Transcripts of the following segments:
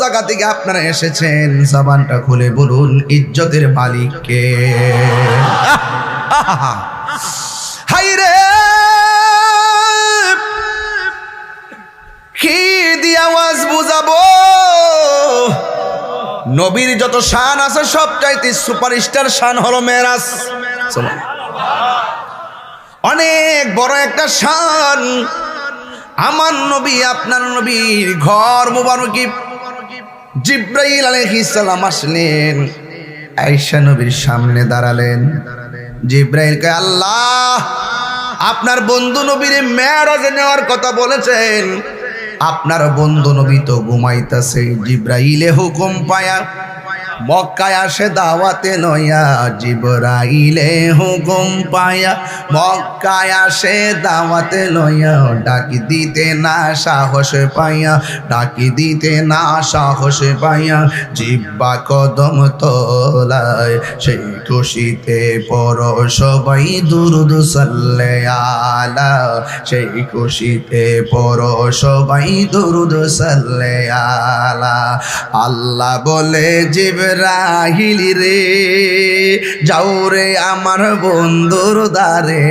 জায়গা থেকে আপনারা এসেছেন, জবানটা খুলে বলুন ইজ্জতের মালিক কে? হাই রে, কি দিয়ে আওয়াজ বুঝাবো? নবীর যত শান আছে সবচাইতে সুপারস্টার শান হলো মেরাজ। অনেক বড় একটা শান। আমার নবী, আপনার নবীর ঘর মুবারকি জিব্রাইল আলাইহিস সালাম আসলেন, আয়েশা নবীর সামনে দাঁড়ালেন। জিব্রাইলকে আল্লাহ আপনার বন্ধু নবীর মেরাজে নেওয়ার কথা বলেছেন, আপনার বন্ধু নবী তো ঘুমাইতেছে। জিব্রাইলে হুকুম পায়া মক্কায় আসে দাওয়াতে লইয়া, জিব্রাইলে হুকুম পায়া মক্কায় আসে দাওয়াতে লইয়া, ডাকি দিতে না সাহস পাইয়া, ডাকি দিতে না সাহস পাইয়া, জিব্বা কদম তোলায় সেই খুশিতে পড়ো সবাই দুরুদ সাল্লে আলা, সেই খুশিতে পড়ো সবাই দুরুদ সাল্লে আলা। আল্লাহ বলে জিবরাইল রে যাও রে আমার বন্ধুর দারে,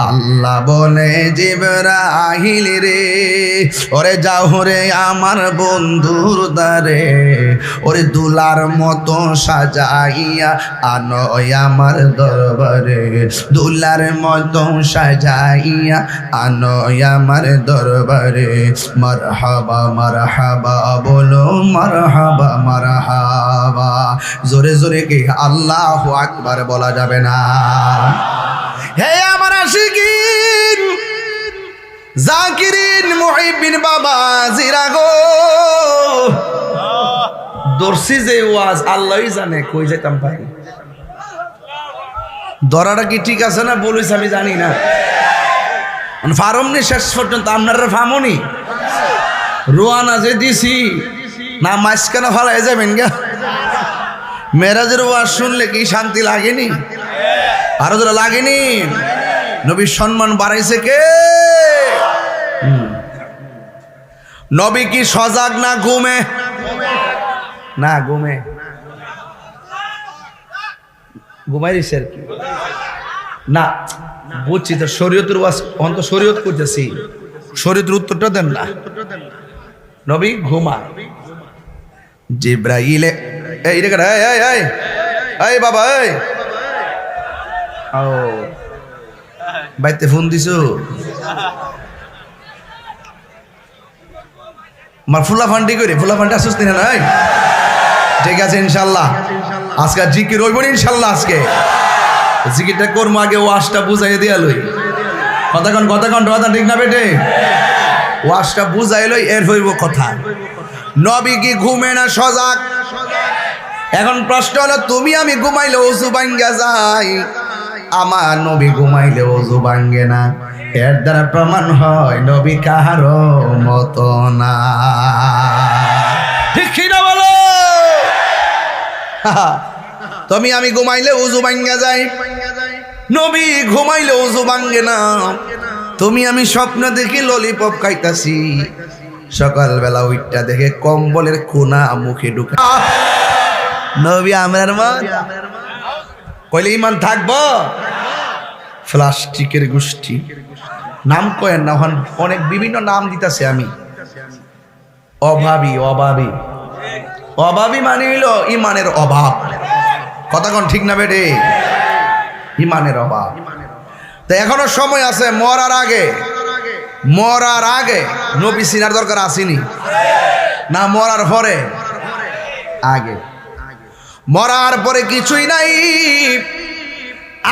আল্লাহ বলে জিবরাইল রে ওরে যাও রে আমার বন্ধুর দারে, ওরে দুলার মতো সাজাইয়া আনো আমার দরবারে, দুলার মতো সাজাইয়া আনো আমার দরবারে। মারহাবা মারহাবা বলো, মারহাবা মারহাবা। জোরে জোরে কি আল্লাহু আকবার বলা যাবে না? হে আমার আশিকিন জাকিরিন মুহিবিন বাবা জিরা গো, দর্শি যে ওয়াজ আল্লাহই জানে কই যেতাম পাই। দরাটা কি ঠিক আছে না বলিস আমি জানি না। ফারমনি শেষ পর্যন্ত আপনারা ফামনি রোয়ানা যে দিছি না মাঝখানে ফলাই যাবেন গা। মেরাজের ওয়াজ শুনলে কি শান্তি লাগেনি? আরো যারা লাগেনি? নবীর সম্মান বাড়াইছে কে? নবী কি সজাগ না ঘুমে? না ঘুমে, ঘুমাই দিছে আর কি না। বুঝছি তো শরীয়তের ওয়াজ, অন্ত শরীয়ত করতেছি, শরীয়তের উত্তরটা দেন না। নবী ঘুমা। জিব্রাইলে এই রে এই এই এই এই বাবা এই ও বাইতে ফোন দিছো? আমার ফুলা ফান্ডি করে ফুলা ফান্ডি আসুস না নাই? ঠিক আছে ইনশাল্লাহ আজকে জিকির হইব ইনশাল্লাহ। আজকে জিকিরটা করবো, আগে ওয়াজটা বুঝাই দিয়া লই। কতক্ষণ কতক্ষণ কথা ঠিক না বেটে? ওয়াজটা বুঝাই লই, এর হইব কথা। নবী কি ঘুমে না সজাগ? এখন প্রশ্ন হলো তুমি আমি ঘুমাইলে ওযু ভাঙ্গা যায়, আমার নবী ঘুমাইলে ওযু ভাঙ্গে না। এর দ্বারা প্রমাণ হয় নবী কাহারও মতো না। ঠিক কি না বলো? তুমি আমি ঘুমাইলে ওযু ভাঙ্গা যায়, নবী ঘুমাইলে ওযু ভাঙ্গে না। তুমি আমি স্বপ্ন দেখি ললিপপ খাইতাছি, সকালবেলা ওইটা দেখে কম্বলের কোনা মুখে ঢুকা। নবী আমরার মা কইলে ইমান থাকবো? প্লাস্টিকের গোষ্ঠী নাম কয়েন না, অনেক বিভিন্ন নাম দিতেছে। আমি অভাবী, অভাবী অভাবী মানে হইল ইমানের অভাব। কতক্ষণ ঠিক না বেটে? ইমানের অভাব। তো এখনো সময় আছে, মরার আগে, মরার আগে নবী সিনার দরকার আসেনি না? মরার পরে? আগে। মরার পরে কিছুই নাই,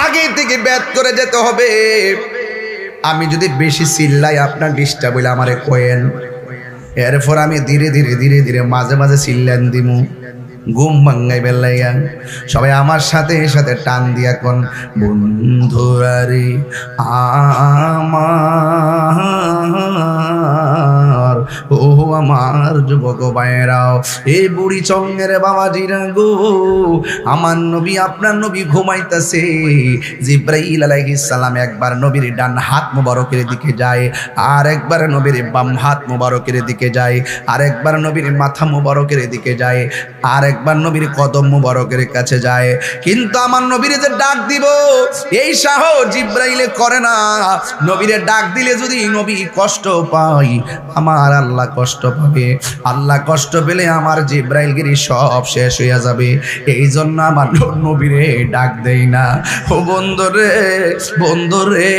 আগে থেকে ব্যাত করে যেতে হবে। আমি যদি বেশি চিল্লাই আপনার ডিস্টার্ব হইলে আমারে কয়েন, এরপর আমি ধীরে ধীরে ধীরে ধীরে মাঝে মাঝে চিল্লান দিমু, ঘুম ভাঙ্গাই বেলাইয়া। সবাই আমার সাথে সাথে টান দিয়া কোন বন্ধুরারে আমার ও আমার যুবক ভাইয়েরাও, এই বুড়ি চঙ্গের বাবাজিরা গো, আমার নবী আপনার নবী ঘুমাইতেছে। জিব্রাইল আলাইহিস সালাম একবার নবীর ডান হাত মুবারকের দিকে যায়, আর একবার নবীর বাম হাত মুবারকের দিকে যায়, আর একবার নবীর মাথা মুবারকের দিকে যায়, আর একবার নবীর কদম মুবারকের কাছে যায়। কিন্তু আমার নবীর যে ডাক দিব এই সাহস জিব্রাইলে করে না। নবীরে ডাক দিলে যদি নবী কষ্ট পায়, আমার আল্লাহ কষ্ট পাবে। আল্লাহ কষ্ট পেলে আমার জিব্রাইলগিরি সব শেষ হয়ে যাবে। এই জন্য আমার নবীরে ডাক দেই না। ও বন্ধুরে, বন্ধুরে,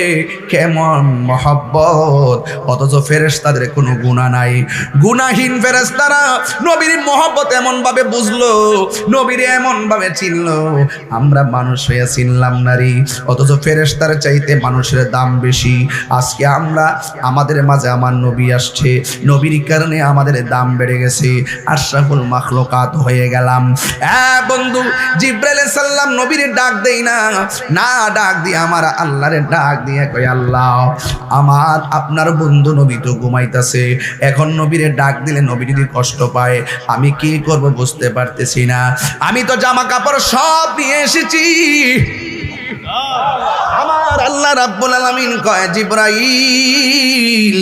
কেমন মহব্বত! অথচ ফেরেশতাদের কোনো গুনাহ নাই। গুনাহীন ফেরেশতারা নবীর মহব্বত এমন ভাবে বুঝলো, নবীরে এমন ভাবে চিনলো, আমরা মানুষ হয়ে চিনলাম না রে। অথচ ফেরেশতার চাইতে মানুষের দাম বেশি। আজকে আমরা আমাদের মাঝে আমার নবী আসছে, নবীর কারণে আমাদের দাম বেড়ে গেছে, আশরাফুল মাখলুকাত হয়ে গেলাম। বন্ধু, জিব্রাইল সাল্লাম নবীর ডাক দেই না, না ডাক দিয়ে আমার আল্লাহরে ডাক দিয়ে কই, আল্লাহ আমার আপনার বন্ধু নবী তো ঘুমাইতেছে, এখন নবীরে ডাক দিলে নবী যদি কষ্ট পায় আমি কি করব বুঝতে পারতেছি না। আমি তো জামা কাপড় সব নিয়ে এসেছি। আমার আল্লাহ রাব্বুল আলামিন কয়, জিব্রাইল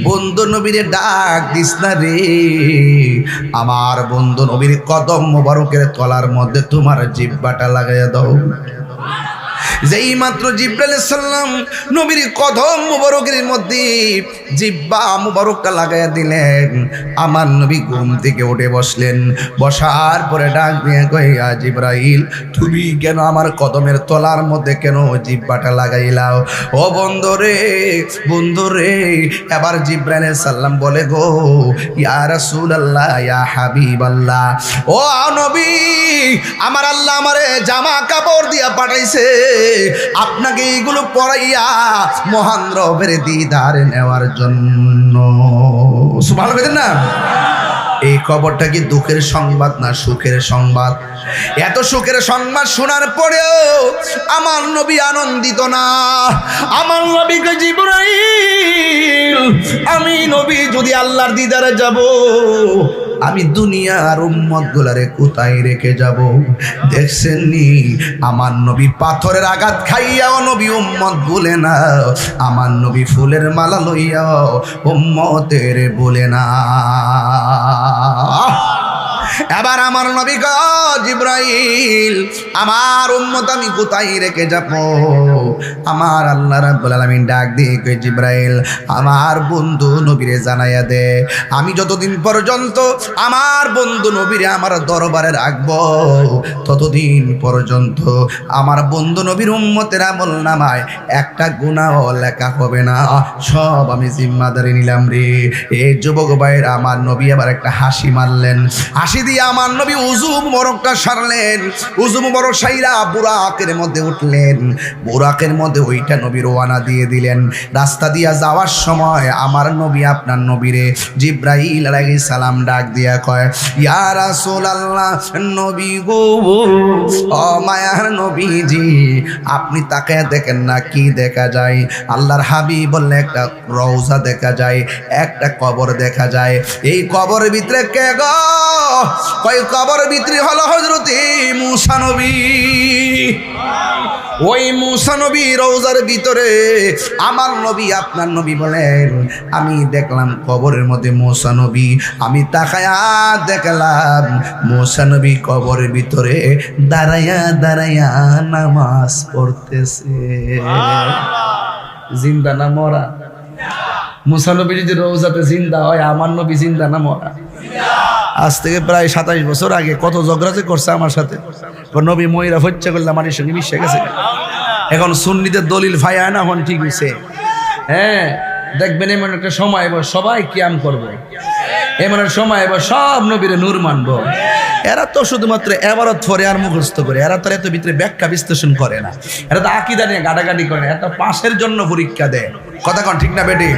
বন্ধু নবীরে ডাক দিস না রে, আমার বন্ধু নবীর কদম মোবারকের তলার মধ্যে তোমার জিহ্বাটা লাগাইয়া দাও। যেই মাত্র জিব্রাইল সাল্লাম নবীর কদম মুবারকের মধ্যে জিহ্বা মুবারকটা লাগাইয়া দিলেন, আমার নবী ঘুম থেকে উঠে বসলেন। বসার পরে ডাক দিয়ে কই, জিব্রাইল তুমি কেন আমার কদমের তলার মধ্যে কেন জিহ্বাটা লাগাইলাও? ও বন্ধুরে, বন্ধুরে, এবার জিব্রাইল সাল্লাম বলে, গো ইয়া রাসূলুল্লাহ, ইয়া হাবিবাল্লাহ, ও নবী আমার আল্লাহ আমারে জামা কাপড় দিয়া পাঠাইছে আপনাকে এইগুলো পরাইয়া মহান রবের দিদার নেওয়ার জন্য। সুবহানাল্লাহ না? এই খবরটা কি দুঃখের সংবাদ না সুখের সংবাদ? এত সুখের সংবাদ শোনার পরেও আমার নবী আনন্দিত না। আমার নবীকে, জিবরাইল আমি নবী যদি আল্লাহর দিদারে যাব, আমি দুনিয়ার উম্মত গুলারে কোথায় রেখে যাব? দেখছেন নি আমার নবী পাথরের আঘাত খাইয়াও নবী উম্মত বলে না, আমার নবী ফুলের মালা লইয়াও উম্মতের বলে না। এবার আমার নবী কয়, জিব্রাইল আমার উম্মত আমি কোথায় রেখে যাব? আমার আল্লাহ রাব্বুল আলামিন ডাক দিয়ে কয়, জিব্রাইল আমার বন্ধু নবীরে জানাইয়া দে, আমি যতদিন পর্যন্ত আমার বন্ধু নবীরে আমার দরবারে রাখবো ততদিন পর্যন্ত আমার বন্ধু নবীর উম্মতের আমল নামায় একটা গুনাহ লেখা হবে না, সব আমি জিম্মাদারি নিলাম রে। এই যুবক ভাইয়ের আমার নবী আবার একটা হাসি মারলেন। হাসি দিয়ে আমার নবী উযু মুবারকটা সারলেন। উযু মুবারক সাইরা বুরাকের মধ্যে উঠলেন। বুরাকের মধ্যে ওইটা নবী রওনা দিয়ে দিলেন। রাস্তা দিয়া যাওয়ার সময় আমার নবী আপনার নবীরে জিব্রাইল আলাইহিস সালাম ডাক দিয়া কয়, ইয়া রাসূলুল্লাহ, নবী গো, ও মায়ার নবীজি, আপনি তাকায় দেখেন না কি দেখা যায়? আল্লাহর হাবিব বললেন, একটা রওজা দেখা যায়, একটা কবর দেখা যায়। এই কবরের ভিতরে কে গো? কয় কবরের ভিতরে হলো হযরতে মূসা নবী। ওই মূসা নবী রওজার ভিতরে আমার নবী আপনার নবী বলেন, আমি দেখলাম কবরের মধ্যে মূসা নবী। আমি তাকায়া দেখলাম মূসা নবী কবরের ভিতরে দাঁড়ায়া দাঁড়ায়া নামাজ পড়তেছে। জিন্দা না মরা? মূসা নবী যদি রওজাতে জিন্দা হয়, আমার নবী জিন্দা না মরা? আজ থেকে প্রায় 27 বছর আগে কত ঝগড়াঝাটি করছে আমার সাথে। নবী ময়রা হচ্ছে করলে আমার সঙ্গে মিশে গেছে। এখন সুন্নিদের দলিল ফায়া না হন, ঠিক হয়েছে? হ্যাঁ, দেখবেন এমন একটা সময় এবার সবাই কিয়াম করবো, এমন একটা সময় এবার সব নবীরে নূর মানবো। এরা তো শুধুমাত্র এবারত পরে আর মুখস্থ করে, এরা তো এত ভিতরে ব্যাখ্যা বিশ্লেষণ করে না। এরা তো আকীদা নিয়ে গাডাগাডি করে, এত পাশের জন্য পরীক্ষা দেয়। কথা কন ঠিক না বেটি?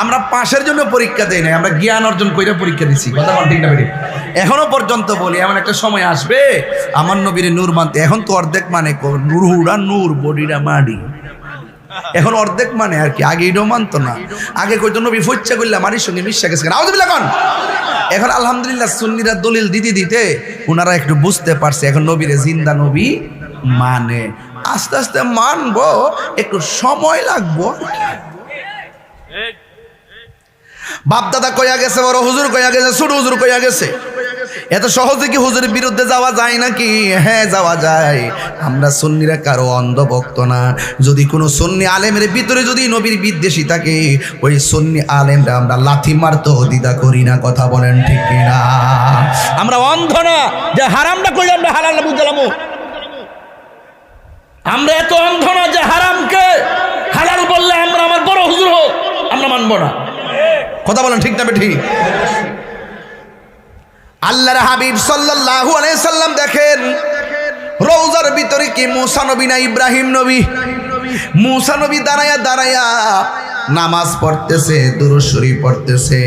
আমরা পাশের জন্য পরীক্ষা দেই না, আমরা জ্ঞান অর্জন করে পরীক্ষা দিচ্ছি। কথা কন ঠিক না বেটি? এখনো পর্যন্ত বলি, এমন একটা সময় আসবে আমার নবীরে নূর মানতে। এখন তো অর্ধেক মানে নূর, নূর বডিরা মাডি। এখন অর্ধেক মানে আর কি, আগে এটাও মানতো না। আগে কইতো নবী ফচ্চা করলে মারির সঙ্গে মিশা গেছে, আউযুবিল্লাহ কোন। এখন আলহামদুলিল্লাহ সুন্নিরা দলিল দিতে দিতে ওনারা একটু বুঝতে পারছে এখন নবীরে জিন্দা নবী মানে। আস্তে আস্তে মানবো, একটু সময় লাগবো। বাপ দাদা কইয়া গেছে, বড় হুজুর কইয়া গেছে, ছোট হুজুর কইয়া গেছে, এত সহজে কি হুজুরের বিরুদ্ধে যাওয়া যায় নাকি? হ্যাঁ যাওয়া যায়। আমরা সুন্নিরা কারো অন্ধভক্ত না। যদি কোনো সুন্নি আলেমের ভিতরে যদি নবীর বিদ্বেষী থাকে, ওই সুন্নি আলেমরা আমরা লাথি মারতে দ্বিধা করি না। কথা বলেন ঠিক কিনা? আমরা অন্ধ না যে হারামটা কইলে আমরা হালাল বুঝলাম। আমরা এত অন্ধ না যে হারামকে হালাল বললে আমরা আমার বড় হুজুর হোক আমরা মানবো না। কথা বলেন ঠিক না ঠিক? আল্লাহর হাবিব সাল্লাল্লাহু আলাইহি সাল্লাম দেখেন রওজার ভিতরে কি মুসা নবী না ইব্রাহিম নবী? মুসা নবী দাঁড়ায়া দাঁড়ায়া নামাজ পড়তেছে, দুরূদ শরীফ পড়তেছে।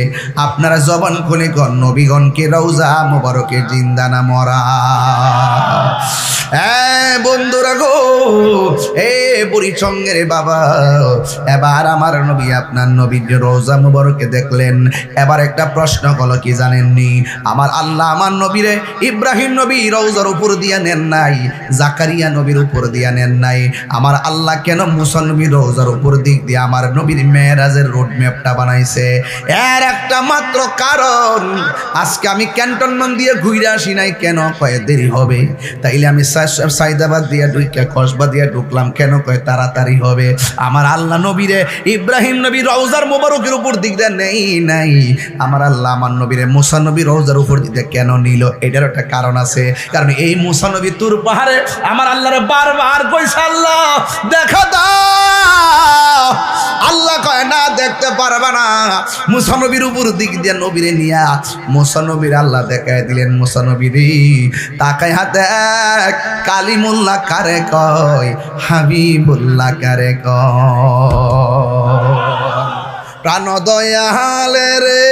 আপনারা জবান খুলে কোন নবীগণকে রওজা মোবারকে জিন্দা না মরা? বন্ধুরা গো, এ বুড়ি চঙ্গের বাবা, এবার আমার নবী আপনার নবীর রওজা মুবারকে দেখলেন। এবার একটা প্রশ্ন হলো কি জানেননি? আমার আল্লাহ আমার নবীরে ইব্রাহিম নবী রওজার উপর দিয়া নেন নাই, জাকারিয়া নবীর উপর দিয়া নেন নাই। আমার আল্লাহ কেন মুসা নবীর রওজার উপর দিক দিয়ে আমার নবীর মেরাজের রোড ম্যাপটা বানাইছে? এর একটা মাত্র কারণ, আজকে আমি ক্যান্টনমেন্ট দিয়ে ঘুরে আসি নাই কেন? কয় দেরি হবে। তাইলে আমি সাইদাবাদ দিয়া ঢুকা কসবা দিয়া ঢুকলাম কেন? কয় তাড়াতাড়ি হবে। আমার আল্লাহ নবীরে ইব্রাহিম নবী রওজার মোবারকের উপর দিক দিয়ে নেই নাই, আমার আল্লাহ আমার নবীরে মুসা নবী রওজার উপর দিক দিয়ে কেন নিল? এটার একটা কারণ আছে। কারণ এই মুসা নবী তুর পাহাড়ে আমার আল্লাহরে বারবার কইছে, আল্লাহ দেখা দাও। আল্লাহ কয় না, দেখতে পারবে না। মুসা নবীর উপর দিক দিয়ে নবীরে নিয়া মুসা নবীর আল্লাহ দেখায় দিলেন। মুসা নবীরে তাকায় হাতে কালিমুল্লাহ কারে কয়, হাবিবুল্লাহ কারে কয়। প্রাণ দয়ালে রে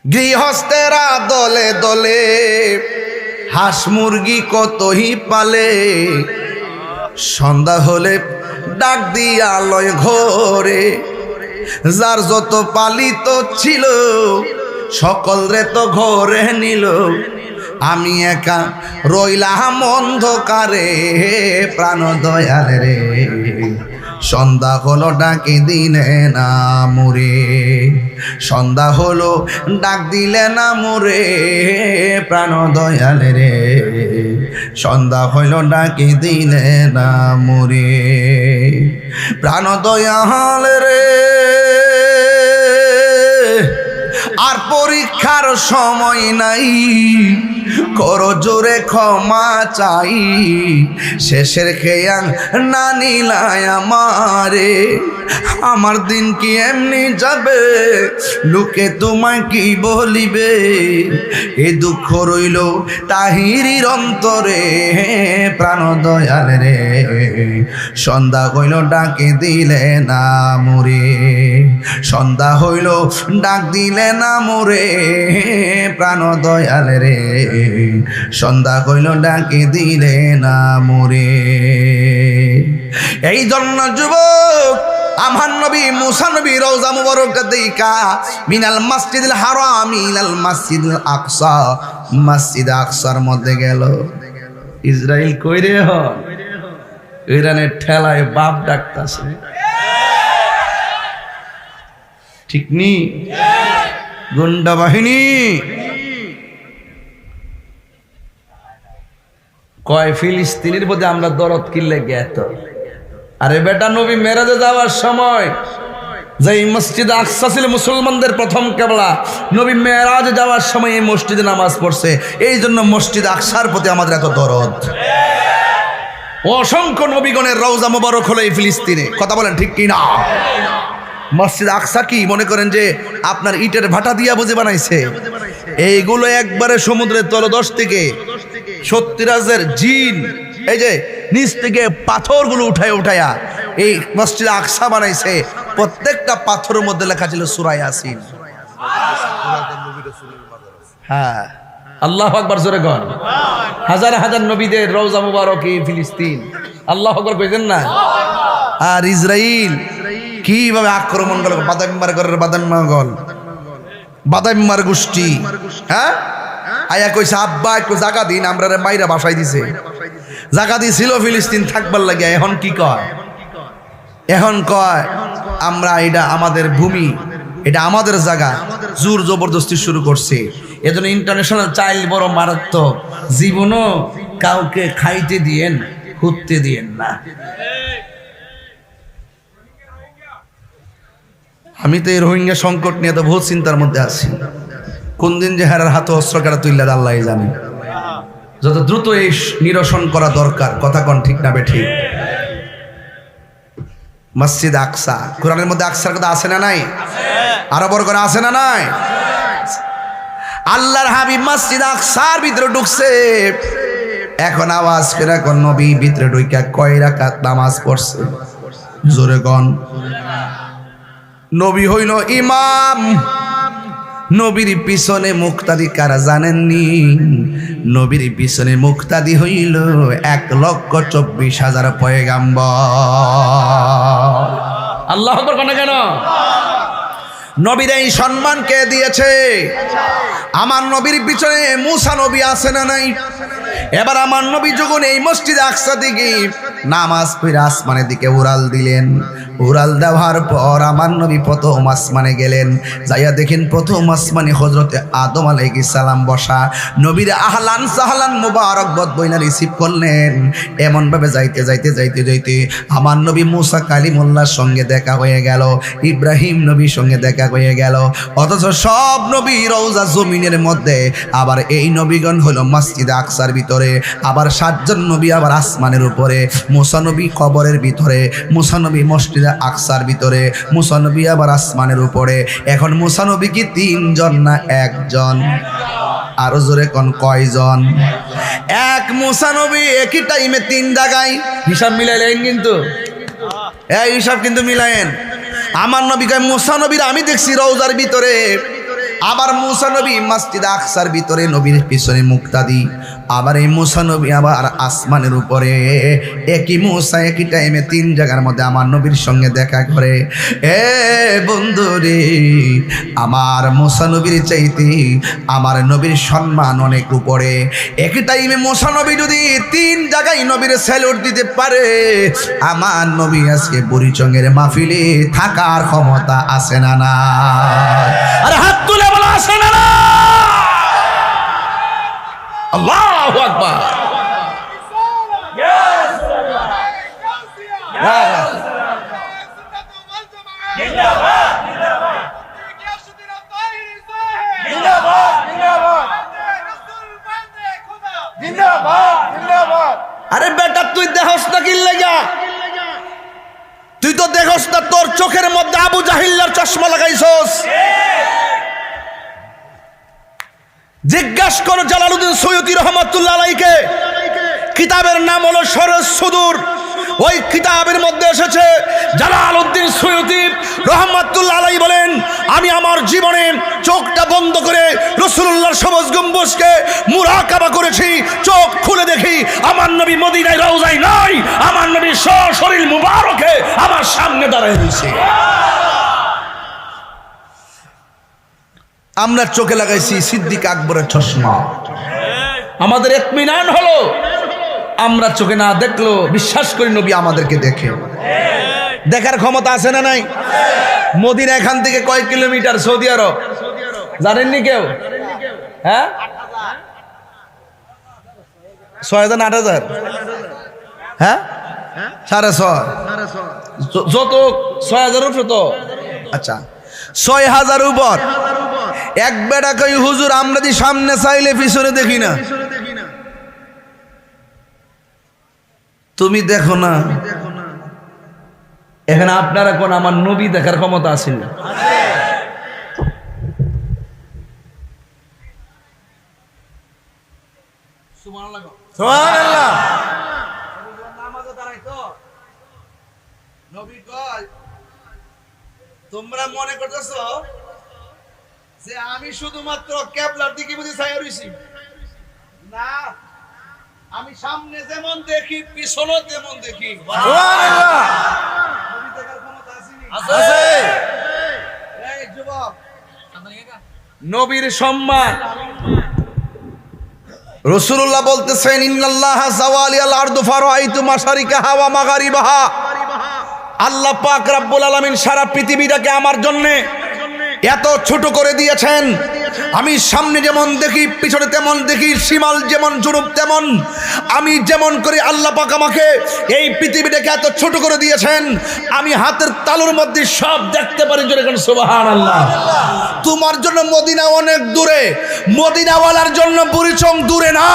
গৃহস্থেরা দলে দলে হাঁস মুরগি কতই পালে, সন্ধ্যা হলে ডাক দিয়া লয় ঘরে। যার যত পালিত ছিল সকল রে তো ঘরে নিল, আমি একা রইলাম অন্ধকারে। প্রাণ দয়াল রে সন্ধ্যা হলো ডাকি দিলে না মুরে, সন্ধ্যা হলো ডাক দিলে না মুরে। প্রাণ দয়াল রে সন্ধ্যা হইল ডাকি দিলে না মুরে। প্রাণ দয়াল রে আর পরীক্ষার সময় নাই, করো জোরে ক্ষমা চাই। শেষের খেয়া না নিলায় আমারে, আমার দিন কি এমনি যাবে? লোকে তোমায় কি বলিবে? এ দুঃখ রইল তাহিরির অন্তরে। প্রাণ দয়াল রে সন্ধ্যা হইল ডাকে দিলে না মুরে, সন্ধ্যা হইল ডাক দিলে না মুরে। প্রাণ দয়াল রে সন্ধ্যা হইল ডাকে দিলে না মুরে। এই জন্য যুবক আমার নবী মুসা নবী রওজা মুবারকটা দেইখা মিনাল মসজিদুল হারাম ইলাল মসজিদুল আকসা, মসজিদ আকসার মধ্যে গেল। ইসরাইল কই রে হ? ইরানের ঠেলায় বাপ ডাকতাছে, ঠিক নি? গুন্ডা বাহিনী কয় ফিলিস্তিনের মধ্যে আমরা দরদ কিনলে গেত। আরে বেটা, নবী মেরাজে যাওয়ার সময় যে মসজিদ আকসা ছিল মুসলমানদের প্রথম কেবলা, নবী মেরাজে যাওয়ার সময় এই মসজিদে নামাজ পড়ছে। এই জন্য মসজিদ আকসার প্রতি আমাদের এত দরদ। অসংখ্য নবীগণের রওজা মোবারক হলো এই ফিলিস্তিনে। কথা বলেন ঠিক কি না? মসজিদ আকসা কি মনে করেন যে আপনার ইটের ভাটা দিয়া বুঝে বানাইছে? এইগুলো একবারে সমুদ্রের তলদেশ থেকে 70,000 জিন এই যে নিচ থেকে পাথরগুলো উঠায়া এই মসজিদ আকসা বানাইছে। প্রত্যেকটা পাথরের মধ্যে লেখা ছিল সূরা ইয়াসিন। হ্যাঁ, আল্লাহু আকবার জোরে কন। হাজার হাজার নবীদের রওজা মুবারক এই ফিলিস্তিন, আল্লাহু আকবার কইছেন না? আর ইসরাইল কিভাবে আক্রমণ করল, বাদাম্মার গোষ্ঠী, হ্যাঁ আয়া কইছে আব্বা একটু জায়গা দিন, আমরা মাইরা বাসায় দিছে। জায়গা দিছিল ফিলিস্তিন থাকবার লাগে, এখন কি কয়? এখন কয় আমরা এটা আমাদের ভূমি, এটা আমাদের জায়গা, জোর জবরদস্তি শুরু করছে। এজন্য ইন্টারন্যাশনাল চাইল্ড বড় মারাত্মক, জীবনও কাউকে খাইতে দিয়েন, হুততে দিয়েন না। আমি তো এই রোহিঙ্গা সংকট নিয়ে তো বহুত চিন্তার মধ্যে আছি। কোন দিন যে হারার হাতে অস্ত্র কাটা তুইলা আল্লাহ জানে। যত দ্রুত এই নিরসন করা দরকার, কথা কোন ঠিক না বেঠিক? মসজিদ আকসা, কোরআনের মধ্যে আকসার কথা আছে না নাই? আরো বড় করে আছে না নাই? আল্লাহর হাবিব মসজিদ আকসার ভিতরে ঢুকছে। এখন আওয়াজ করে কোন নবী ভিতরে ঢুইকা কয় রাকাত নামাজ পড়ছে? জোরে কোন। নবী হইল ইমাম, নবীর পিছনে মুক্তাদি কারা জানেননি? নবীর পিছনে মুক্তাদি হইল 1,24,000 পয়গাম্বর। আল্লাহু আকবার কোন কেন? নবীর এই সম্মান কে দিয়েছে? আমার নবীর পিছনে মুসা নবী আছে না নাই? এবার আমার নবী যখন এই মসজিদে আকসা দিকে নামাজ পড়ে আসমানের দিকে উড়াল দিলেন, উড়াল দেওয়ার পর আমার নবী প্রথম আসমানে গেলেন। যাইয়া দেখেন প্রথম আসমানে হযরতে আদম আলাইহিস সালাম বসা। নবীর আহলান সাহলান মুবারকবাদ বইনা রিসিভ করলেন। এমন ভাবে যাইতে যাইতে যাইতে যাইতে আমার নবী মুসা কালিমুল্লাহর সঙ্গে দেখা হয়ে গেল, ইব্রাহিম নবীর সঙ্গে দেখা হয়ে গেল। অথচ সব নবী রওজা জমিনের মধ্যে, আবার এই নবীগণ হলো মসজিদে আকসার ভিতরে, আবার 7 জন নবী আবার আসমানের উপরে, মুসা নবী কবরের ভিতরে, মুসা নবী মসজিদে আকসার ভিতরে, মুসা নবী আবার আসমানের উপরে। এখন মুসা নবী কি 3 জন না 1 জন? আরো জোরে কোন কয়জন? এক মুসা নবী একই টাইমে 3 জায়গায়। হিসাব মিলাইলেন কিন্তু, এই হিসাব কিন্তু মিলায়েন। আমার নবী কয় মুসা নবীর আমি দেখছি রওজার ভিতরে, আবার মুসা নবী মসজিদ আকসার ভিতরে, নবীর পিছনে মুক্তাদি, আবার এই মুসা নবী আবার আসমানের উপরে। একই মুসা একই টাইমে 3 জায়গার মধ্যে আমার নবীর সঙ্গে দেখা করে। এ বন্ধু রে, আমার মুসা নবীর চাইতে আমার নবীর সম্মান অনেক উপরে। একই টাইমে মুসা নবী যদি 3 জায়গায় নবীর স্যালুট দিতে পারে, আমার নবী আজকে বুড়িচঙ্গের মাহফিলে থাকার ক্ষমতা আছে না না? আরে হাত তুলে বলা আছে না না? আল্লাহু আকবার। আরে বেটা তুই দেখস না কি লাগা? তুই তো দেখস না তোর চোখের মধ্যে আবু জাহিল্লার চশমা লাগাইছস। জিজ্ঞাসা করো জালালউদ্দিন সৈয়দী রহমাতুল্লাহ আলাইহিকে, কিতাবের নাম হলো সরস সুদূর। ওই কিতাবের মধ্যে এসেছে জালালউদ্দিন সৈয়দী রহমাতুল্লাহ আলাইহি বলেন, আমি আমার জীবনে চোখটা বন্ধ করে রাসূলুল্লাহর সবুজ গম্বুজকে মুরাকাবা করেছি। চোখ খুলে দেখি আমার নবী মদিনায় রওজায় নাই, আমার নবী সশরীর মুবারকে আমার সামনে দাঁড়ায় রয়েছে। আমরা চোখে লাগাইছি সিদ্দিক আকবরের চশমা। আমাদের ইতমিনান হলো আমরা চোখে না দেখলো বিশ্বাস করি নবী আমাদেরকে দেখে। দেখার ক্ষমতা আছে না নাই? মদিনা এখান থেকে কয় কিলোমিটার? সৌদি আরব জানেননি কেউ? হ্যাঁ, 6,000 না 8,000? হ্যাঁ, 6,500। যত 6,000 উপরে তো, আচ্ছা 6,000 উপর। এক বেটা কই হুজুর আমরা দি সামনে চাইলে পিছনে দেখি না। তুমি দেখো না, এখানে আপনারা কোন আমার নবী দেখার ক্ষমতা আছে না? সুবহানাল্লাহ। নবী কয় তোমরা মনে করতেছো যে আমি শুধুমাত্র কেবলার দিকে বুঝি চাই রইছি? না, আমি সামনে যেমন দেখি পিছনে তেমন দেখি। সুবহানাল্লাহ। নবী দেখার ক্ষমতা আসেনি? আছে। এই যুবক, নবীর সম্মান রাসূলুল্লাহ বলতেছেন, ইন্নাল্লাহা যাওয়ালিয়াল আরদু ফারাআইতু মাশারিকাহা ওয়া মাগারিবাহা। আল্লাহ পাক রব্বুল আলামিন সারা পৃথিবীটাকে আমার জন্য এত ছোট করে দিয়েছেন, আমি সামনে যেমন দেখি পিছনে তেমন দেখি, শিমাল যেমন জুনুব তেমন। আমি যেমন করে আল্লাহ পাক আমাকে এই পৃথিবীটাকে এত ছোট করে দিয়েছেন, আমি হাতের তালুর মধ্যে সব দেখতে পারি। জোরে কোন সুবহানাল্লাহ। তোমার জন্য মদিনা অনেক দূরে, মদিনাওয়ালার জন্য বুড়িচং দূরে না।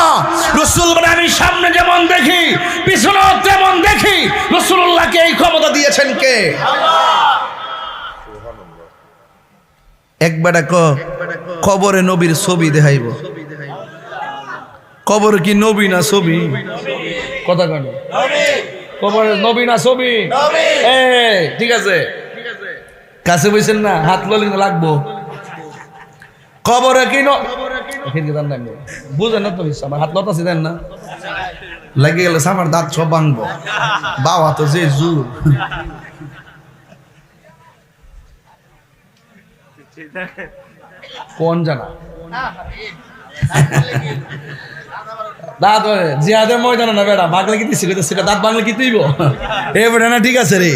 রাসূল বলে, আমি সামনে যেমন দেখি পিছনে তেমন দেখি। রাসূলুল্লাহকে এই ক্ষমতা দিয়েছেন কে? একবার কবরে নবীর ছবি দেখাইব। কবরে কি নবী না ছবি? কথা কেন? কবরে নবী না ছবি? ঠিক আছে, কাছে বসেন না, হাত ললি লাগবো। কবরে কি বুঝেন না তো? আমার হাত লতাছি দেন না, লাগে গেলে আমার দাঁত সব ভাঙবো। বাবা তো যে জোর। কোন জানা দাঁত জিয়াদের ময়দান না বেড়া বাংলা কি সেটা দাঁত বাংলা কি তুইব এ বেটা না? ঠিক আছে রে,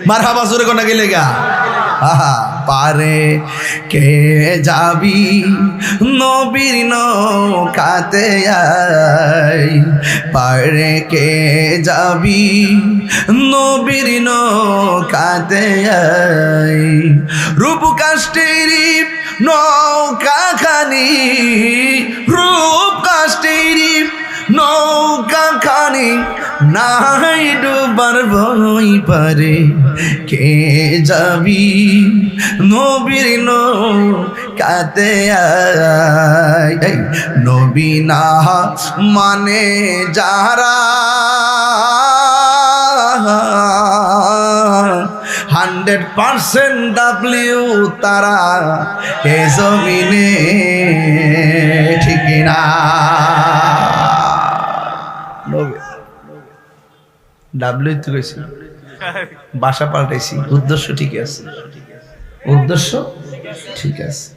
মারহাবা জোরে কোনা গেলে গা। আহা, পারে কে যাবি নবীর নৌকাতে আই, পারে কে যাবি নবীর নৌকাতে আই, রূপ কাষ্টেরি নৌকা খানি, রূপ কাষ্টেরি নৌকা খানি, নাই ডুবার ভয় পারে কে যাবি নবীর নৌকাতে আই, নবী না মানে যারা 100% ডাব্লিউ তারা এ জমিনে, ঠিক না? ডাব্লিউ তো কইছি, ভাষা পাল্টাইছি, উদ্দেশ্য ঠিক আছে, উদ্দেশ্য ঠিক আছে।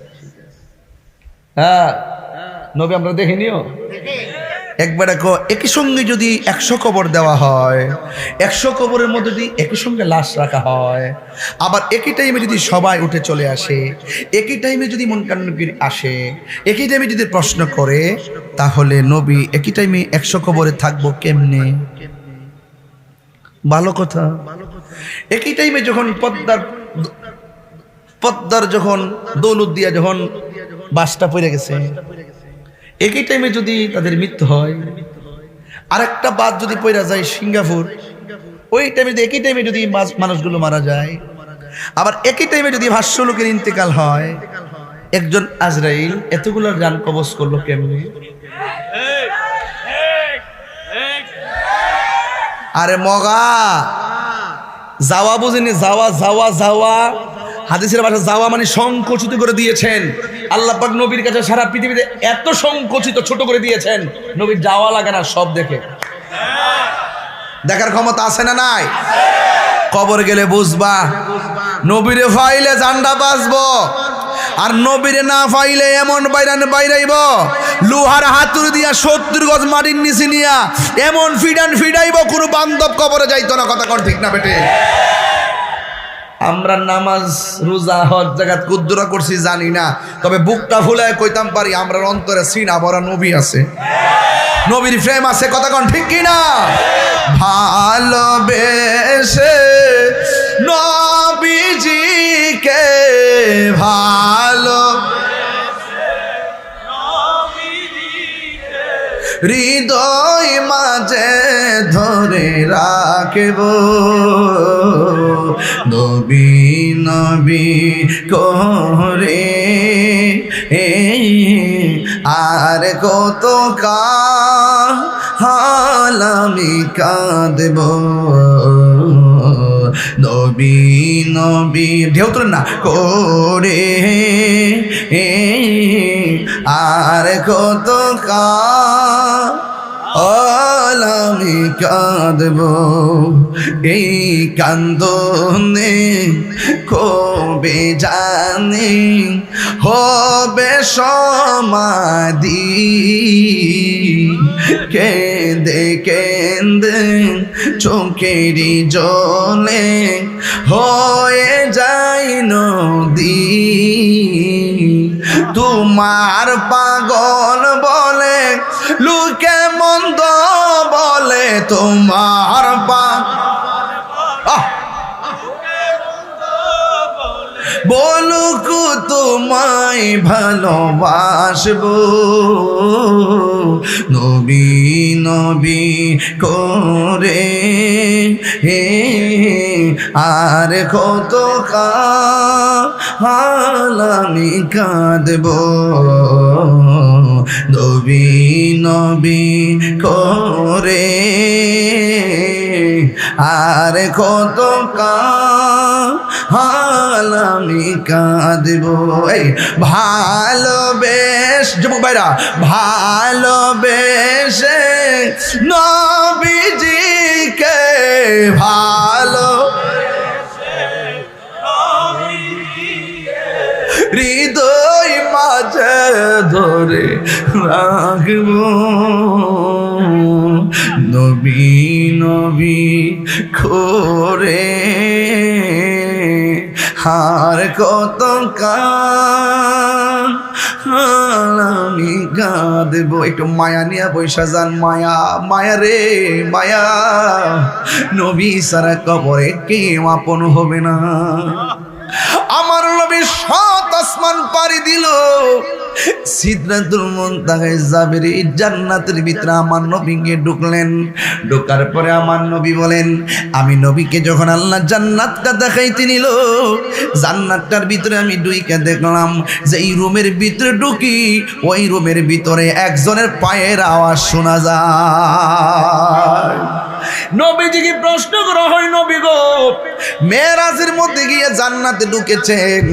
হ্যাঁ, নবী আমরা দেখিনি। একবার একই সঙ্গে যদি 100 কবর দেওয়া হয়, 100 কবরের মধ্যে যদি একই সঙ্গে লাশ রাখা হয়, আবার একই টাইমে যদি সবাই উঠে চলে আসে, একই টাইমে যদি মুনকার আসে, একই টাইমে যদি প্রশ্ন করে, তাহলে নবী একই টাইমে 100 কবরে থাকবো কেমনে? ভালো কথা। একই টাইমে যখন পদ্মার যখন দৌলত দিয়া যখন বাসটা পড়ে গেছে, একই টাইমে যদি তাদের মৃত্যু হয়, আরেকটা বাস যদি পড়ে যায় সিঙ্গাপুর, ওই টাইমে একই টাইমে যদি মানুষগুলো মারা যায়, আবার একই টাইমে যদি ভাষ্য লোকের ইন্তেকাল হয়, একজন আজরাইল এতগুলো জান কবজ করলো কেমনে? আরে মগা যাওয়া বুঝিনি, যাওয়া যাওয়া যাওয়া হাদিসের ভাষা যাওয়া মানে সংকুচিত করে দিয়েছেন আল্লাহ পাক নবীর কাছে। সারা পৃথিবীতে এত সংকুচিত ছোট করে দিয়েছেন, নবীর যাওয়া লাগে না, সব দেখে। দেখার ক্ষমতা আছে না নাই? কবর গেলে বুঝবা, নবীরে ফাইলে জান্ডা বাঁচবো, আর নবীরে না ফাইলে এমন বাইরাইব লোহার হাতুড়ি দিয়া 70 গজ মাটির নিচে নিয়া এমন ফিডাইব কোনো বান্ধব কবরে যাইতো না। কথা কর ঠিক না বেটে? আমরা নামাজ রোজা হজ জাগাত কুদ্দুরা করছি জানি না, তবে বুকটা ফুলায় কইতাম পারি আমরা অন্তরে সিনা ভরা নবী আছে, নবীর প্রেম আছে। কথা কন ঠিক কি না? ভালোবেসে নবীজিকে ভালো হৃদয় মাঝে ধরে রাখব, নবী নবী করে আর কত কাল আমি কাঁদব, নবী নবী ঢেউ তোলেন না করে আর কত আমি কাঁদব এই কান্দনে কবে জানি হবে সমাধি কেঁদে কেঁদে চোখেরই জলে হয়ে যায় নদী তোমার পাগল বলে লোকে মন্দ বলে তোমার বলুক তোমায় ভালোবাসবো নবী নবী করে আর কত কাল আমি কাঁদব নবী নবী করে আর কত কাল আমি কাঁদব এই ভালোবেস যুবক ভাইরা ভালোবেসে নবীজিকে ভালো হৃদয় মাঝে ধরে রাখব নবী নবী করে হার কত আমি কাঁদব একটু মায়া নিয়ে বৈশা যান মায়া মায়া রে মায়া নবী সারা কবরে কেউ আপন হবে না আমার নবী সাত আসমান পাড়ি দিল সিদরাতুল মুনতাহায় যাবেন জান্নাতের ভিতরে আমার নবীকে ঢুকলেন ঢোকার পরে আমার নবী বলেন আমি নবীকে যখন আল্লাহ জান্নাতটা দেখাইতে নিল জান্নাতটার ভিতরে আমি ঢুকে দেখলাম যে এই রুমের ভিতরে ঢুকি ওই রুমের ভিতরে একজনের পায়ের আওয়াজ শোনা যায় নবীজিকে প্রশ্ন করা হয় নবী গো মেরাজের মধ্যে গিয়ে জান্নাতে ঢুকেছেন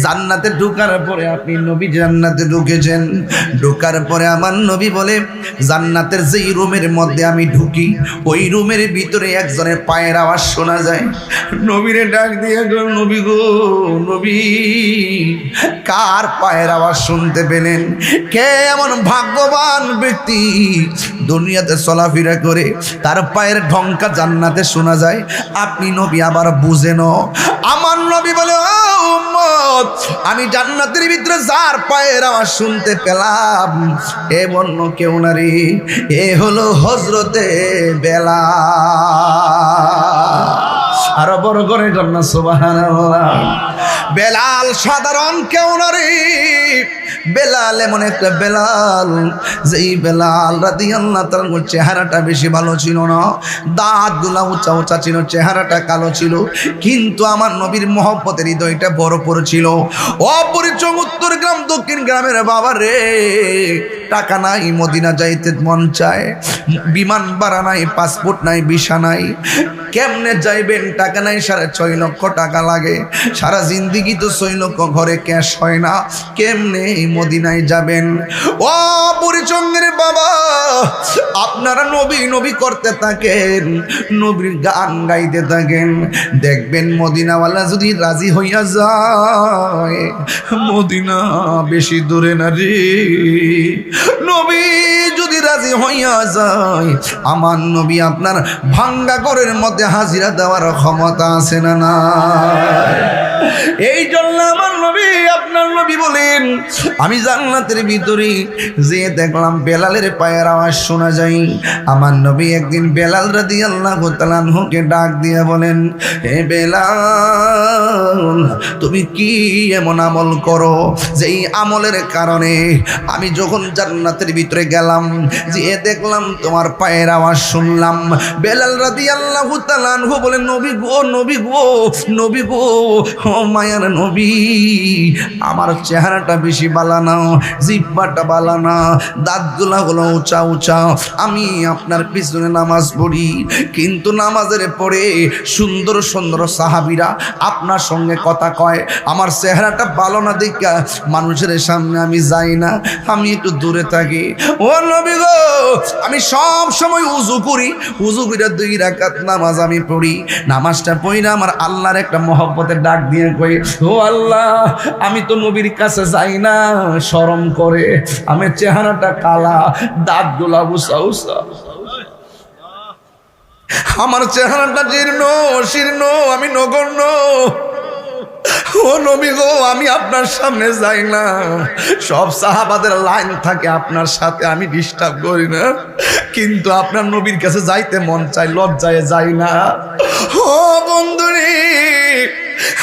জান্নাতে ঢোকার পরে আপনি নবী জান্নাতে ঢুকেছেন ঢোকার পরে আমার নবী বলে জান্নাতের যেই রুমের মধ্যে আমি ঢুকি ওই রুমের ভিতরে একজনের পায়ের আওয়াজ শোনা যায় নবীরে ডাক দিয়ে নবী গো নবী কার পায়ের আওয়াজ শুনতে পেলেন কে এমন ভাগ্যবান ব্যক্তি দুনিয়াতে চলাফেরা করে তার পায়ের ঢঙ্কা জান্নাতে শোনা যায় আপনি নবী আবার বুঝেন আমার নবী বলে ও উম্মত আমি জান্নাতের ভিতরে যার পায়ের আওয়াজ শুনতে পেলাম এ বন্য কেউ না রে এ হলো হযরতে বেলাল আরো বড় করে জন্য সুবহানাল্লাহ বেলাল সাধারণ কেউ না রে বেলাল এমন একটা বেলাল যেই বেলাল রাদিয়াল্লাহু তাআলার চেহারাটা বেশি ভালো ছিল না দাঁতগুলা উঁচা উঁচা ছিল চেহারাটা কালো ছিল কিন্তু আমার নবীর মহব্বতের হৃদয়টা বড় বড় ছিল অপরিচয় উত্তর গ্রাম দক্ষিণ গ্রামের বাবা রে টাকা নাই মদিনা যাইতে মন চায় বিমান ভাড়া নাই পাসপোর্ট নাই ভিসা নাই কেমনে যাইবেন টাকা নাই 6.5 লক্ষ টাকা লাগে সারা জিন্দেগি তো 6 লক্ষ ঘরে ক্যাশ হয় না কেমনে মদিনায় যাবেন ও পরিচঙ্গের বাবা আপনারা নবী নবী করতে থাকেন নবীর গান গাইতে থাকেন দেখবেন মদিনাওয়ালা যদি রাজি হইয়া যায় মদিনা বেশি দূরে না রে নবী যদি রাজি হইয়া যায় আমার নবী আপনার ভাঙ্গা ঘরের মধ্যে হাজিরা দেওয়ার ক্ষমতা আছে না না এই জন্য আমার নবী আপনার নবী বলেন আমি জান্নাতের ভিতরে যে দেখলাম বেলালের পায়ের আওয়াজ শোনা যায় আমার নবী একদিন বেলাল রাদিয়াল্লাহু তাআলা আনহুকে ডাক দিয়ে বলেন হে বেলাল তুমি কি এমন আমল করো যেই আমলের কারণে আমি যখন জান্নাতের ভিতরে গেলাম যে দেখলাম তোমার পায়ের আওয়াজ শুনলাম। বেলাল রাদিয়াল্লাহু তাআলা আনহু বলেন, নবী গো, নবী গো, নবী গো, ও মায়ার নবী, আমার চেহারাটা বেশি বালা না, জিহ্বাটা বালা না, দাঁতগুলা হলো উঁচা উঁচা, আমি আপনার পিছনে নামাজ পড়ি, কিন্তু নামাজের পরে সুন্দর সুন্দর সাহাবীরা আপনার সঙ্গে কথা কয়, আমার চেহারাটা ভালো না দেখা মানুষের সামনে আমি যাই না, আমি একটু দূরে থাকি। ও নবী গো, আমি সব সময় উযু করি, উযু করে 2 রাকাত নামাজ আমি পড়ি, নামাজটা পড়িনা আমার আল্লাহর একটা মহব্বতের ডাক দিয়ে কই, ও আল্লাহ, আমি তো নবীর কাছে যাই না, শরম করে, আমার চেহারাটা কালা, দাঁতগুলা উঁচা উঁচা, আমার চেহারাটা জীর্ণ শীর্ণ, আমি নগণ্য। ও নবী গো, আমি আপনার সামনে যাই না, সব সাহাবাদের লাইন থাকে আপনার সাথে, আমি ডিস্টার্ব করি না, কিন্তু আপনার নবীর কাছে যাইতে মন চাই, লজ্জায় যাই না। ও বন্ধুরে,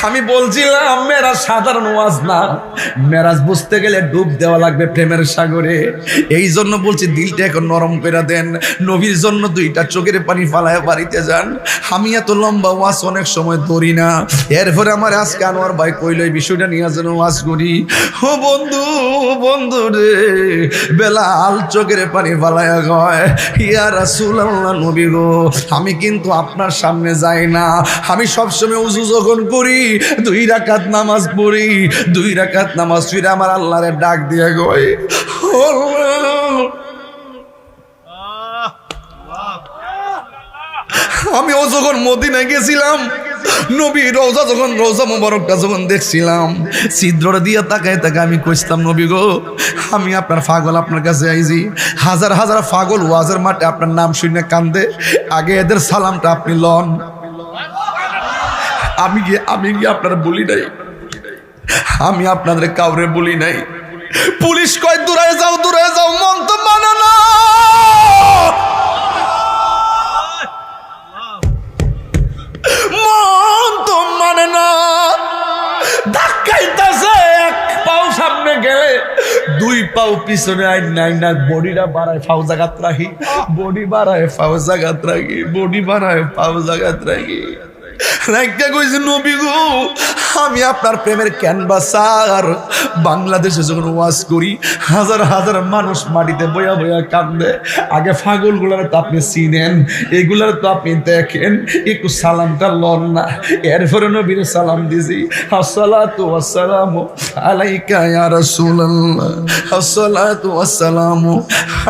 আমি বলছিলাম মেরাজ সাধারণ ওয়াজ না, মেরাজ বুঝতে গেলে ডুব দেওয়া লাগবে প্রেমের সাগরে। এই জন্য বলছি দিলটা এখন নরম করে দেন, নবীর জন্য 2টা চোখের পানি ফালায় বাড়িতে যান। আমি এত লম্বা ওয়াজ অনেক সময় ধরি না, এরপরে আমার আজকে আনোয়ার ভাই কইল এই বিষয়টা নিয়ে যেন ওয়াজ করি। ও বন্ধু, বন্ধু রে, বেলাল চোখের পানি ফালায় কয়, ইয়া রাসূলুল্লাহ, নবী গো, আমি কিন্তু আপনার সামনে যাই না, আমি সবসময় উযু যখন করি 2 রাকাত নামাজ পড়ি, 2 রাকাত নামাজ পড়ে আমার আল্লাহরে ডাক দিয়ে কই, আমি ও যখন মদিনায় গেছিলাম, নবী রওজা যখন, রওজা মোবারকটা যখন দেখছিলাম, ছিদ্রটা দিয়ে তাকায় তাকায় আমি কইতাম, নবী গো, আমি আপনার পাগল, আপনার কাছে আইছি, হাজার হাজার পাগল ওয়াজের মাঠে আপনার নাম শুনে কান্দে, আগে এদের সালামটা আপনি লন। আমি গিয়ে আপনার বলি নাই, আমি আপনাদের কাউরে বলি নাই। পুলিশ কয় দূরে যাও, দূরে যাও, মন তো মানে না, মন তো মানে না, ধাক্কাইতাছে, 1 পাও সামনে গেলে 2 পাও পিছনে, আইনা বডিটা বাড়ায় ফাও জাগাত রাখি, বডি বাড়ায় ফাও জাগাত রাখি, বডি বাড়ায় ফাও জাগাত রাখি। একটা কইছে, নবী গো, আমি আপনার প্রেমের ক্যানভাসার, বাংলাদেশে যখন ওয়াজ করি হাজার হাজার মানুষ মাটিতে বয়া বয়া কান্দে, আগে পাগলগুলার তো আপনি চিনেন, এগুলার তো আপনি দেখেন, একটু সালামটা লন না। এরপরে নবীর সালাম দিছি, আসসালাতু ওয়াসসালামু আলাইকা ইয়া রাসূলুল্লাহ, আসসালাতু ওয়াসসালামু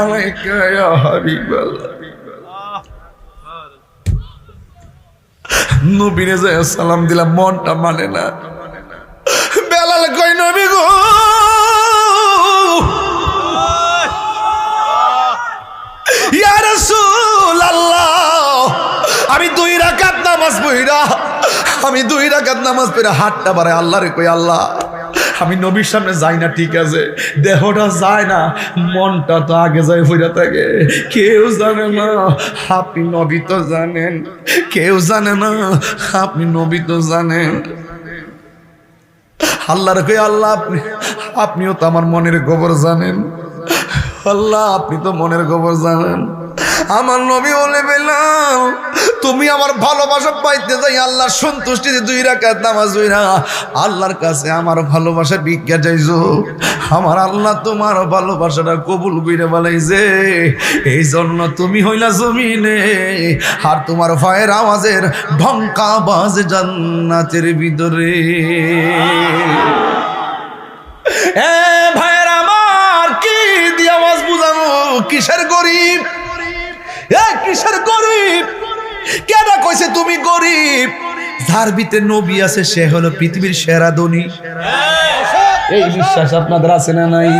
আলাইকা ইয়া হাবিবাল্লাহ। নবীরে যায় সালাম দিলাম, মনটা মানে না। বেলাল কই, নবী গো, ইয়া রাসূলুল্লাহ, আমি 2 রাকাত নামাজ পড়িরা, আমি 2 রাকাত নামাজ পড়ে হাতটা বাড়ায় আল্লাহরে কই, আল্লাহ, আমি নবীর সামনে যাই না, ঠিক আছে, দেহটা যায় না, মনটা তো আগে যায় ফিরে থাকে, কেউ জানে না, আপনি নবী তো জানেন, কেউ জানে না, আপনি নবী তো জানেন। আল্লাহর কই, আল্লাহ, আপনিও তো আমার মনের খবর জানেন, আল্লাহ, আপনি তো মনের খবর জানেন। আমার নবী বলে, বেলাল, তুমি আমার ভালোবাসা পাইতে যাই আল্লাহর সন্তুষ্টিতে 2 রাকাত নামাজ পড়া আল্লাহর কাছে আমার ভালোবাসার ভিক্ষা চাইছো, আমার আল্লাহ তোমার ভালোবাসাটা কবুল করে বলাইছে, এই জন্য তুমি হইলা জমিনে, আর তোমার পায়ের আওয়াজের ঢঙ্কা বাজে জান্নাতের ভিতরে। এ ভাইয়ের আমার, কি দিয়ে আওয়াজ বুঝানো, কিসের গরিব, কিসের গরিব, কেডা কইছে তুমি গরিব? যার ভিতরে নবী আছে সে হলো পৃথিবীর সেরা ধনী। এই বিশ্বাস আপনাদের আছে না নাই?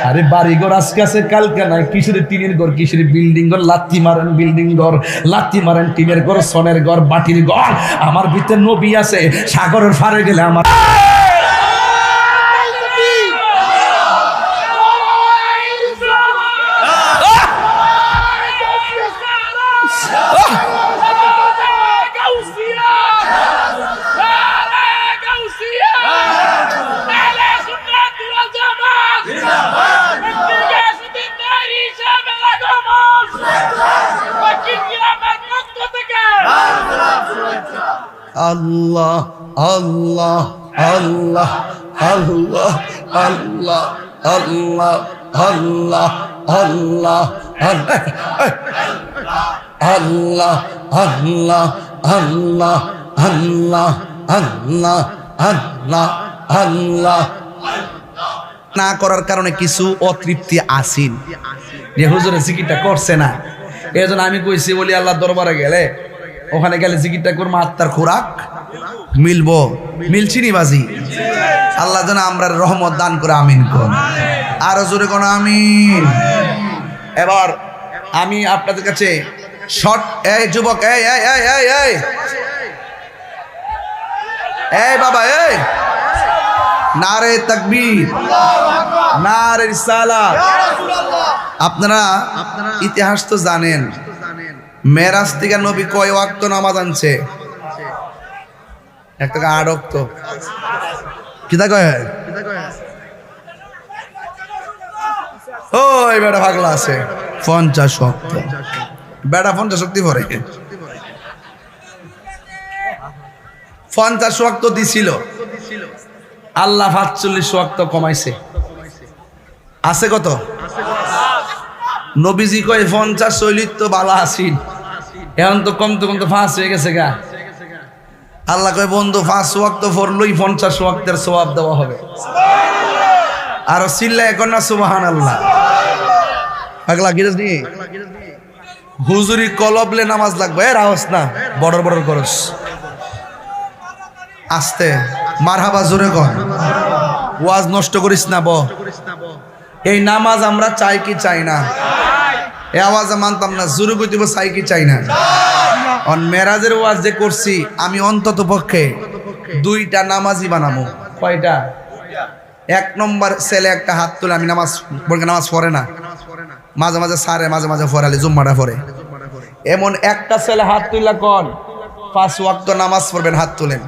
আরে বাড়িঘর আজকে আছে কালকে নাই, কিসের টিনের ঘর, কিসের বিল্ডিং ঘর, লাত্তি মারেন বিল্ডিং ঘর, লাত্তি মারেন টিনের ঘর, সনের ঘর, বাটির ঘর। আমার ভিতরে নবী আছে, সাগরের ফারে গেলে আমার আল্লাহ আল্লাহ আল্লাহ আল্লাহ আল্লাহ আল্লাহ আল্লাহ আল্লাহ আল্লাহ আল্লাহ আল্লাহ আল্লাহ আল্লাহ আল্লাহ আল্লাহ না করার কারণে কিছু অতৃপ্তি আসিন যে হুজুরে জিকিরটা করছে না, এই জন্য আমি কইছি বলি আল্লাহ দরবারে গেলে ওখানে গেলে জিকিরটা করবো, আত্মার খোরাক মিলবো। মিলছি নি বাজি? আল্লাহ যেন আমরা রহমত দান করে আমিন কোন, আরো জোরে কোন আমিন। এবার আমি আপনাদের কাছে শর্ট, এই যুবক, এই এই এই এই এই এই বাবা, এই নারে তাকবীর, নারে রিসালাত। আপনারা ইতিহাস তো জানেন, মেরাজ থেকে নবী কয় ওয়াক্ত নামাজ আনছে? একটা 8 ওয়াক্ত। কিতা কয়? ওই বেটা পাগলা আছে, 50 ওয়াক্ত। বেটা 50 শক্তি পড়ে, 50 ওয়াক্ত দিছিল, আল্লাহ 45 ওয়াক্ত কমাইছে। আছে কত? নবীজি কয় 50 শৈলিত তো বালা আসিন, এখন তো কমতে কমতে 5 হয়ে গেছে গা। আল্লাহ কয় বন্ধু 5 ওয়াক্ত পড়লই 50 ওয়াক্তের সওয়াব দেওয়া হবে। আর চিল্লা এখন না সুবহানাল্লাহ। পাগলা গিরজ নি হুজুরি কলবলে নামাজ লাগবে, এর আওয়াজ না বড় বড় করস, আস্তে মারহাবা জোরে কর, ওয়াজ নষ্ট করিস না। এই নামাজ আমরা চাই কি চাই না? এই আওয়াজে মানতাম না, জোরে কইতে চাই কি চাই না? অন মেরাজের ওয়াজ যে করছি আমি অন্তত পক্ষে 2টা নামাজি বানাবো। কয়টা? 1 নম্বর ছেলে একটা হাত তুলে, আমি নামাজ পড়ে না, মাঝে মাঝে সারে, মাঝে মাঝে ফরালে জুম্মাটা পড়ে, এমন একটা ছেলে হাত তুললা কোন 5 ওয়াক্ত নামাজ পড়বেন, হাত তুলেন।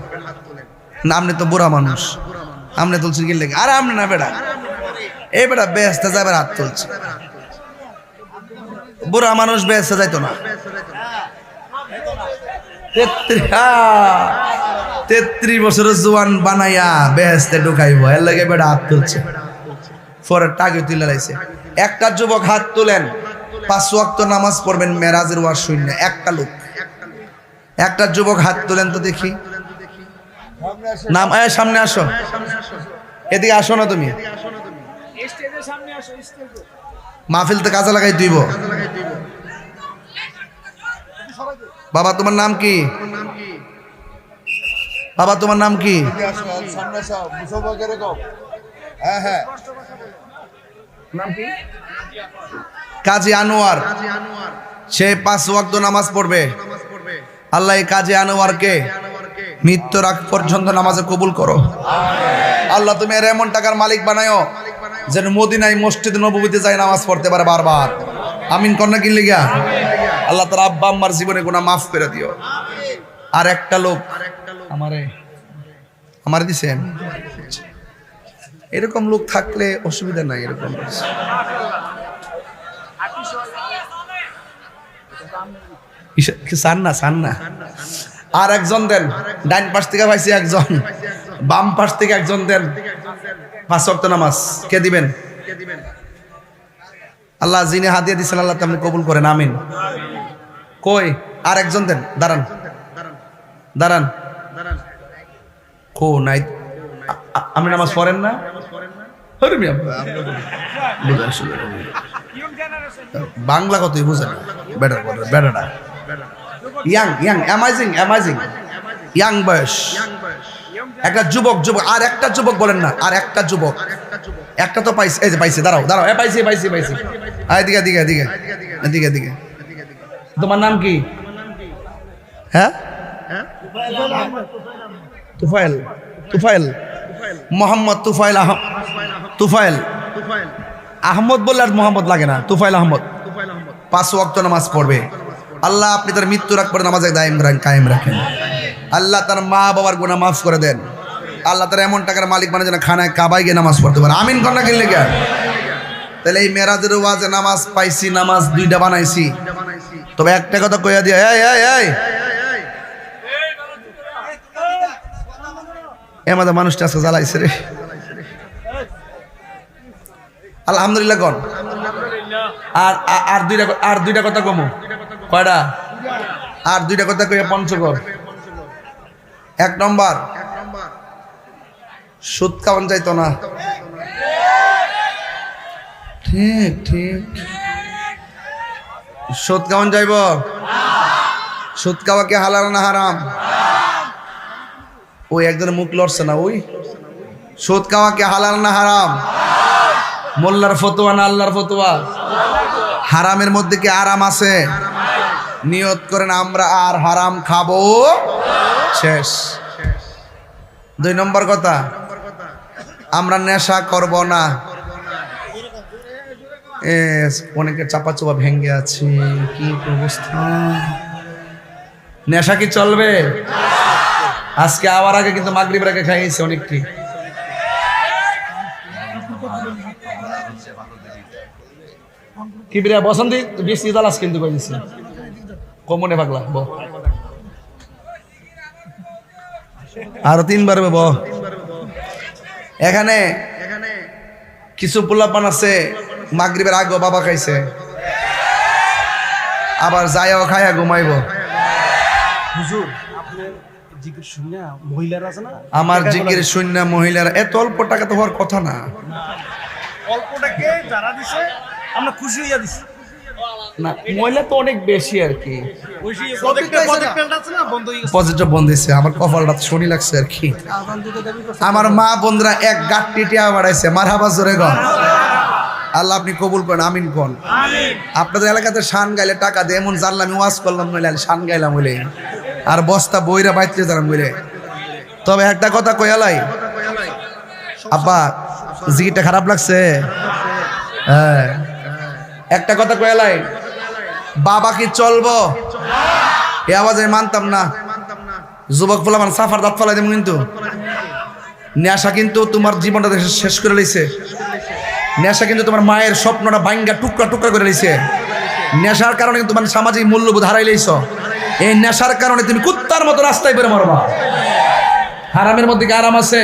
না আপনি তো বুড়া মানুষ, আপনি তুলছেন কি লেগে? আরে আপনি না বেটা, এই বেটা বেহেশতে যাবে হাত তুলছে, বুড়া মানুষ বেহেশতে যাইতো না। 33 বছরের জোয়ান বানাইয়া বেহেশতে ঢুকাইব, এর লাগে বেটা হাত তুলছে, পরে টাকে তুলে লাইছে। একটা যুবক হাত তুলেন, 5 ওয়াক্ত নামাজ পড়বেন, মেরাজের ওয়াজ শূন্য। একটা লোক, একটা যুবক হাত তুলেন তো দেখি। নাম সামনে আসো, এদিকে আসো না তুমি, মাহফিল তো কাজে লাগাই দিব। বাবা তোমার নাম কি? বাবা তোমার নাম কি? কাজী আনোয়ার। সে 5 ওয়াক্ত নামাজ পড়বে। আল্লাহ এই কাজী আনোয়ারকে মৃত্যুর আগ পর্যন্ত নামাজে কবুল করো। আল্লাহ তুমি এর এমন টাকার মালিক বানায়ো যেন মদিনায় মসজিদ নববীতে যায় নামাজ পড়তে পারে বারবার। আমিন কন্যা কিনলে গিয়া আল্লাহ তার আব্বা আম্মার জীবনে গুনাহ মাফ করে দিও। আর একটা লোক আমারে দিছেন, এরকম লোক থাকলে অসুবিধা নাই। এরকম সান না আর একজন দেন, ডাইন পাশ থেকে পাইছি একজন, বাম পাশ থেকে একজন দেন। 5 ওয়াক্ত নামাজ কে দিবেন? আল্লাহ যিনি হাদিয়া দিচ্ছেন আল্লাহ তেমনি কবুল করেন, আমিন। কই আর একজন দেন, দাঁড়ান দাঁড়ান, কো নাই আপনি নামাজ পড়েন না? বাংলা কতই বুঝেন বেটাটা, young young amazing amazing young বয়স। একটা যুবক আর একটা যুবক বলেন না, আর একটা যুবক, একটা তো পাইছে, এই যে পাইছে, দাঁড়াও দাঁড়াও, পাইছি পাইছি পাইছি, এদিকে এদিকে এদিকে এদিকে এদিকে। তোমার নাম কি? হ্যাঁ তুফাইল, তুফাইল মোহাম্মদ তুফাইল তুফাইল আহমদ বললে আর মোহাম্মদ লাগে না, তুফাইল আহমদ। 5 ওয়াক্ত নামাজ পড়বে। আল্লাহ আপনি তার মৃত্যুর আগ পর্যন্ত নামাজে কায়েম রাখেন। আল্লাহ তার মা বাবার গুনাহ মাফ করে দেন। আল্লাহ তার এমন টাকার মালিক বানায় যেন খানায় কাবায় গিয়ে নামাজ পড়তে পারে, আমিন কন্যা কিনলে গিয়া। তাহলে এই মেরাজের ওয়াজে নামাজ পাইছি, নামাজ 2টা বানাইছি। তবে একটা কথা কইয়া দিয়া, এই এই এই আমাদের মানুষটা আজকে জ্বালাইছে রে। আলহামদুলিল্লাহ কন। আর দুইটা কথা কমো। কয়টা? আর দুইটা কথা কইয়া পঞ্চগর। 1 নম্বর, সুদ খাওয়ান যাইতো না। ঠিক ঠিক, সুদ খাওয়ান যাইব? সুদ খাওয়া কি হালাল না হারাম? ওই একজনের মুখ লড়ছে না। ওই সুদ খাওয়া কি হালাল না হারাম? মোল্লার ফতোয়া না আল্লাহর ফতোয়া? হারামের মধ্যে কি আরাম আছে? নিয়ত করেন আমরা আর হারাম খাবো, শেষ। 2 নম্বর কথা, আমরা নেশা করব না। অনেকে চাপা চোপা ভেঙ্গে আছে, কি অবস্থা। নেশা কি চলবে? আজকে আওয়ার আগে কিন্তু মাগরিবের আগে খাইয়েছে অনেকটি। কি বিরা বসন্তি বেশি দালাস কিন্তু কইছে কমনে পাগলা ব আর 3 বার ব। এখানে কিছু পোলাপান আছে মাগরিবের আগে বাবা খাইছে, আবার যায়ও খায়া ঘুমাইব। হুজুর আপনার জিকির শুননা মহিলারা আছে না? আমার জিকির শুননা মহিলারা এত অল্প টাকা তো হওয়ার কথা না। অল্পটাকে যারা দিছে আমরা খুশি হইয়া দিছি না, মহিলা তো অনেক বেশি আর কি। পজিটিভ বন্ধ দিছে, আমার কপালটা শনি লাগছে আর কি। আমার মা বোনরা এক গাঁটটি টিয়া বাড়াইছে, মারহাবা জোরে গন। আল্লাহ আপনি কবুল করেন, আমিন কোন। আপনাদের এলাকাতে শান গাইলে টাকা দিয়ে এমন জানলাম, আমি ওয়াজ করলাম নইলে শান গাইলাম বলে, আর বস্তা বইরা বাইতে জানাম বলে। তবে একটা কথা কয়ালাই আব্বা, জিকিরটা খারাপ লাগছে? হ্যাঁ, একটা কথা কয়ালাই, বাবা কি চলবো? এ আওয়াজে মানতাম না। যুবক বললাম সাফার দাঁত ফেলাই দেব, কিন্তু নেশা কিন্তু তোমার জীবনটা শেষ করে লইছে। নেশা কিন্তু তোমার মায়ের স্বপ্নটা ভাঙ্গা টুকরা টুকরা করে লইছে। নেশার কারণে কিন্তু তোমার সামাজিক মূল্যবোধ হারাই লইছ। এই নেশার কারণে তুমি কুত্তার মতো রাস্তায় বের মারবা। হারামের মধ্যে কি আরাম আছে?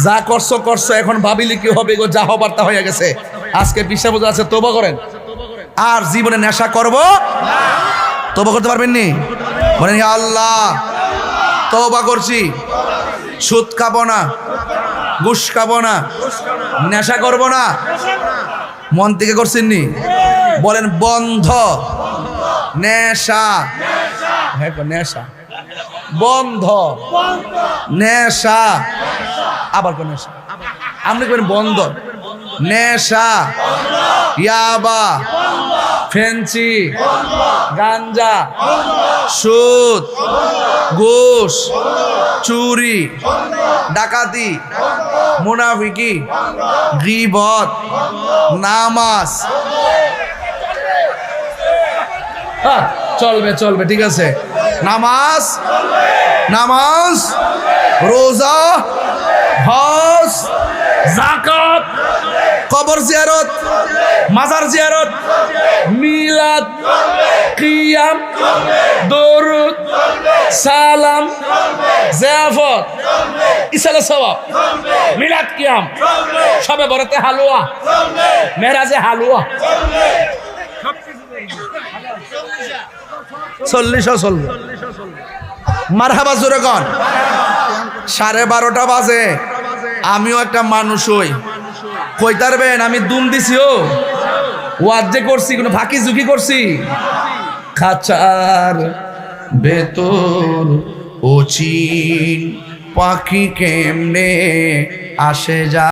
যা করছো করছো, এখন ভাবিলি কি হবে গো, যা হবার তা হয়ে গেছে। আজকে বিশ্বাস আছে, তওবা করেন। আর জীবনে নেশা করব তওবা করতে পারবেন নি? বলেন হে আল্লাহ তওবা করছি, সুদ খাবো না, ঘুষ খাবো না, নেশা করব না। মন থেকে করছেন নি? বলেন বন্ধ নেশা। হ্যাঁ নেশা বন্ধ, নেশা আবার কোন নেশা? আপনি করেন বন্ধ নেশা, ইয়াবা, ফেন্সি, গাঞ্জা, সুদ, ঘুষ, চুরি, ডাকাতি, মুনাফিকি, গীবত, নামাজ। চলবে চলবে, ঠিক আছে। নামাজ, নামাজ, রোজা, হজ, যাকাত, কবর জিয়ারত, মাজার জিয়ারত, মিলাদ, কিয়াম, দরুদ, সালাম, জিয়াফত, ইসালে সওয়াব, মিলাদ, কিয়াম, সবে বরাতে হালুয়া, মেরাজে হালুয়া, 40 মারহাবা জোরে কন। 12:30 বাজে, আমিও একটা মানুষ হই। কইতারবেন আমি দুম দিছি, ও ওয়াজ যে করছি, কোনো ফাঁকি ঝুঁকি করছি? খাঁচার ভেতর ও চিন পাখি কেমনে আসে যা।